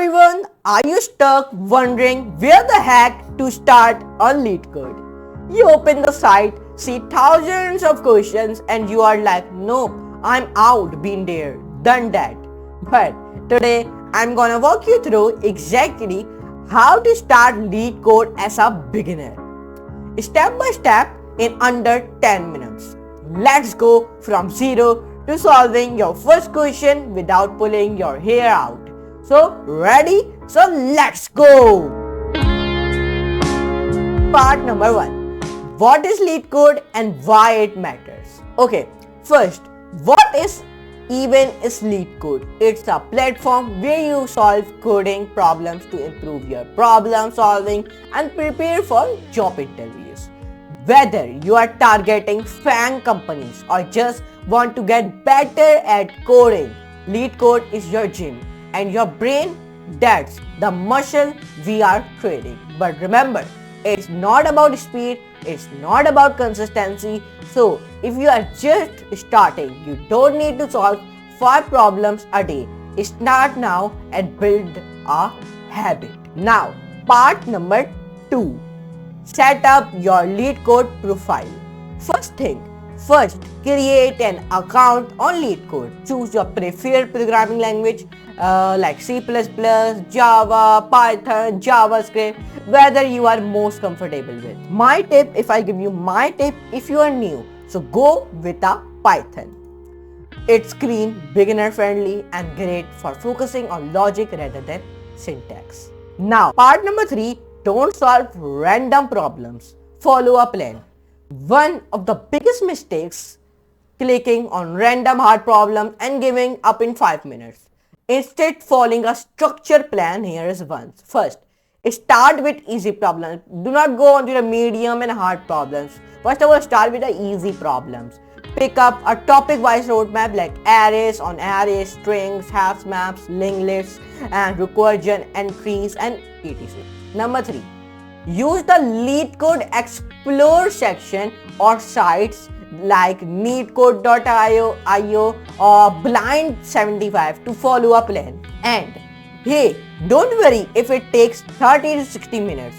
everyone, are you stuck wondering where the heck to start on LeetCode? You open the site, see thousands of questions and you are like, nope, I'm out, been there, done that. But today I'm gonna walk you through exactly how to start LeetCode as a beginner. Step by step in under 10 minutes. Let's go from zero to solving your first question without pulling your hair out. So ready? So let's go! Part number 1. What is LeetCode and why it matters? Okay, first, what is LeetCode? It's a platform where you solve coding problems to improve your problem solving and prepare for job interviews. Whether you are targeting FAANG companies or just want to get better at coding, LeetCode is your gym and your brain, that's the muscle we are training. But remember, it's not about speed, it's not about consistency. So if you are just starting, you don't need to solve 5 problems a day. Start now and build a habit. Now, part number 2. Set up your LeetCode profile. First, create an account on LeetCode. Choose your preferred programming language like C++, Java, Python, JavaScript, whether you are most comfortable with. My tip, if you are new, so go with a Python. It's clean, beginner friendly and great for focusing on logic rather than syntax. Now, part number 3. Don't solve random problems. Follow a plan. One of the biggest mistakes, clicking on random hard problems and giving up in 5 minutes. Instead, following a structured plan, here is one. First, start with easy problems. Do not go on to the medium and hard problems. First of all, start with the easy problems. Pick up a topic-wise roadmap like arrays, strings, hash maps, linked lists, and recursion entries, and etc. Number 3. Use the LeetCode Explore section or sites like neetcode.io or Blind75 to follow a plan. And hey, don't worry if it takes 30 to 60 minutes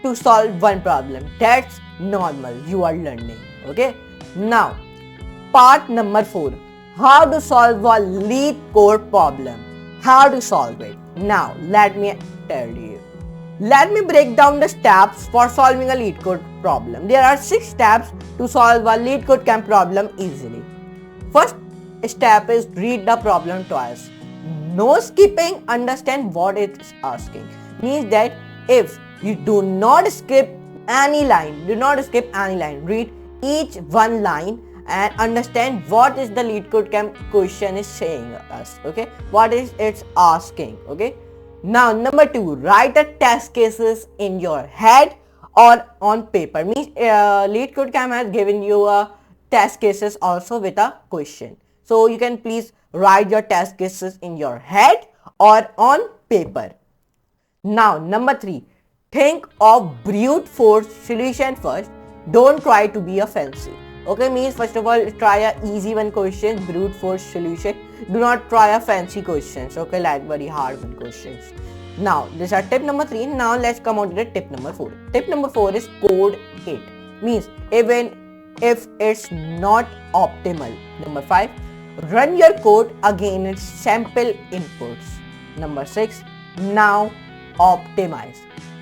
to solve one problem. That's normal. You are learning. Okay. Now, part number 4. How to solve a LeetCode problem. How to solve it. Now, let me tell you. Let me break down the steps for solving a LeetCode problem. There are 6 steps to solve a LeetCode problem easily. First step is read the problem twice. No skipping, understand what it's asking. Means that if you do not skip any line, read each one line and understand what is the LeetCode question is saying us. Okay, what is it's asking. Okay. Now, number 2, write the test cases in your head or on paper. Means LeetCode has given you a test cases also with a question. So you can please write your test cases in your head or on paper. Now, number 3, think of brute force solution first. Don't try to be a fancy. Okay, means first of all, try a easy one question, brute force solution. Do not try a fancy questions, okay, like very hard one questions. Now, these are tip number 3. Now, let's come on to the tip number 4. Tip number 4 is code it. Means even if it's not optimal. Number 5, run your code against sample inputs. Number 6, now optimize.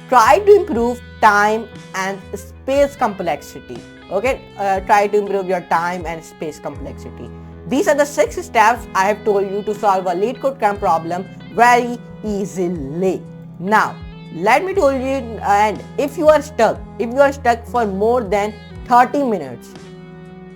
Try to improve time and space complexity. Okay, try to improve your time and space complexity. These are the 6 steps I have told you to solve a LeetCode problem very easily. Now, let me tell you, and if you are stuck for more than 30 minutes,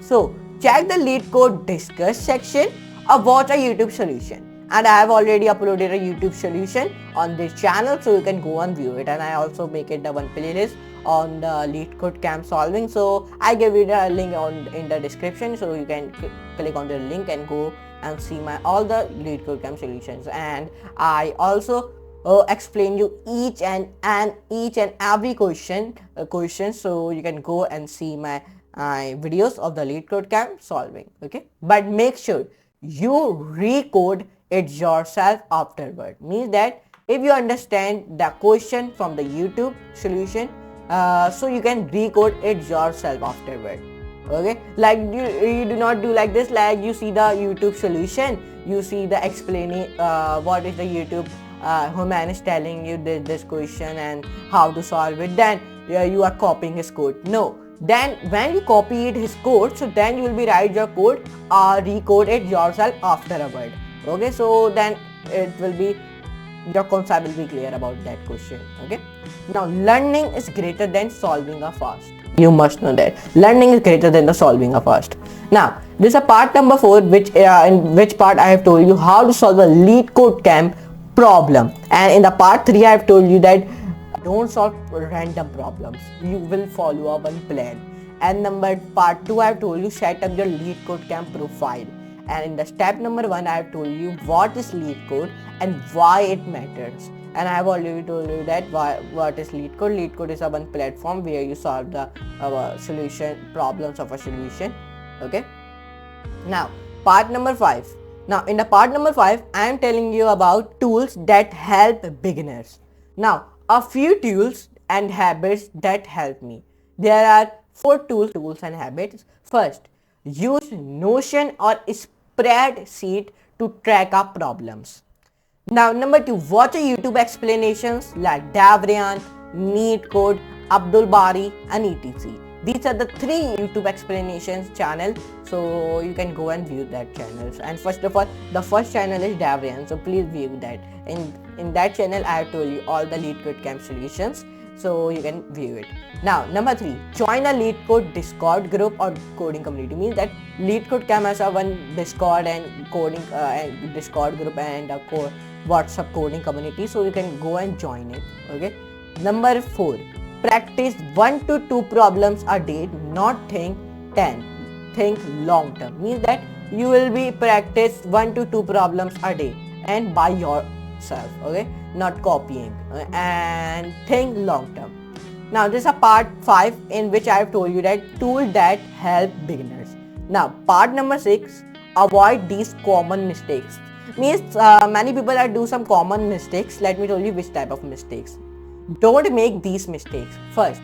so check the LeetCode discuss section or watch a YouTube solution. And I have already uploaded a YouTube solution on this channel, so you can go and view it. And I also make it the one playlist on the LeetCode solving. So I give you the link in the description, so you can click on the link and go and see all the LeetCode solutions. And I also explain you each and every question, so you can go and see my videos of the LeetCode solving. Okay, but make sure you recode it yourself afterward. Means that if you understand the question from the YouTube solution, so you can recode it yourself afterward. Okay, like you do not do like this, like you see the YouTube solution, you see the explaining what is the YouTube human is telling you this question and how to solve it, then you are copying his code. No, then when you copy it his code, so then you will be write your code or recode it yourself afterward. Okay, so then it will be, your concept will be clear about that question. Okay, now learning is greater than solving a fast. You must know that learning is greater than the solving a fast. Now this is a part number 4, which in which part I have told you how to solve a LeetCodeCamp problem, and in the part 3 I have told you that don't solve random problems, you will follow a one plan. And part 2 I have told you set up your LeetCodeCamp profile, and in the step number 1 I have told you what is LeetCode and why it matters. And I have already told you that what is LeetCode. LeetCode is a one platform where you solve the problems of a solution. Okay, now part number 5. Now in the part number 5 I am telling you about tools that help beginners. Now a few tools and habits that help me. There are 4 tools and habits. First, use Notion or spreadsheet to track our problems. Now number 2, watch YouTube explanations like Davrian, NeetCode, Abdul Bari and etc. These are the 3 YouTube explanations channel, so you can go and view that channels. And first of all, the first channel is Davrian, so please view that. In that channel I have told you all the LeetCodeCamp solutions, so you can view it. Now number 3, join a LeetCode Discord group or coding community. Means that LeetCodeCamp has a one Discord and coding Discord group and a WhatsApp coding community, so you can go and join it. Okay. Number 4, practice 1 to 2 problems a day, not think 10. Think long term. Means that you will be practice 1 to 2 problems a day and by yourself. Okay, not copying, and think long term. Now this is a part 5 in which I have told you that tools that help beginners. Now part number 6, avoid these common mistakes. Means many people are do some common mistakes. Let me tell you which type of mistakes. Don't make these mistakes. First,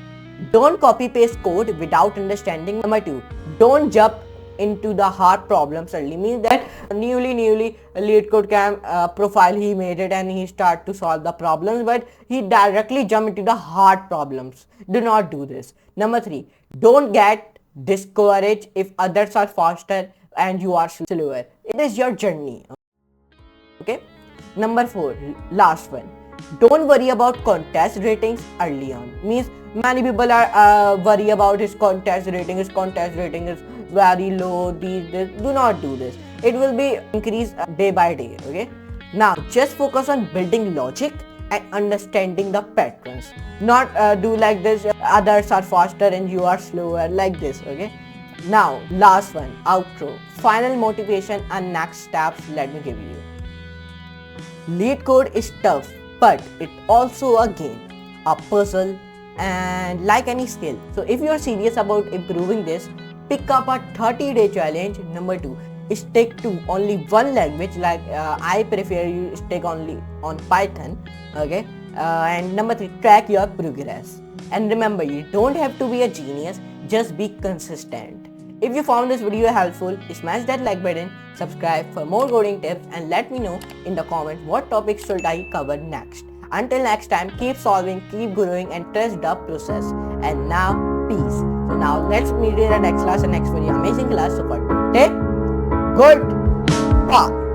don't copy paste code without understanding. Number 2, don't jump into the hard problems early. Means that newly LeetCodeCamp profile he made it and he start to solve the problems, but he directly jump into the hard problems. Do not do this. Number 3, don't get discouraged if others are faster and you are slower. It is your journey. Okay. Number 4, last one, don't worry about contest ratings early on. Means many people are worry about his contest rating. His contest rating is very low. This. Do not do this. It will be increase day by day. Okay. Now just focus on building logic and understanding the patterns. Not do like this. Others are faster and you are slower, like this. Okay. Now last one, outro, final motivation and next steps. Let me give you. LeetCode is tough, but it also a game, a puzzle, and like any skill. So if you are serious about improving this, pick up a 30-day challenge. Number 2, stick to only one language. Like I prefer you stick only on Python. Okay. And number 3, track your progress. And remember, you don't have to be a genius, just be consistent. If you found this video helpful, smash that like button, subscribe for more coding tips, and let me know in the comments what topics should I cover next. Until next time, keep solving, keep growing, and trust the process. And now, peace. So now let's meet in the next class and next very amazing class. So for today, goodbye.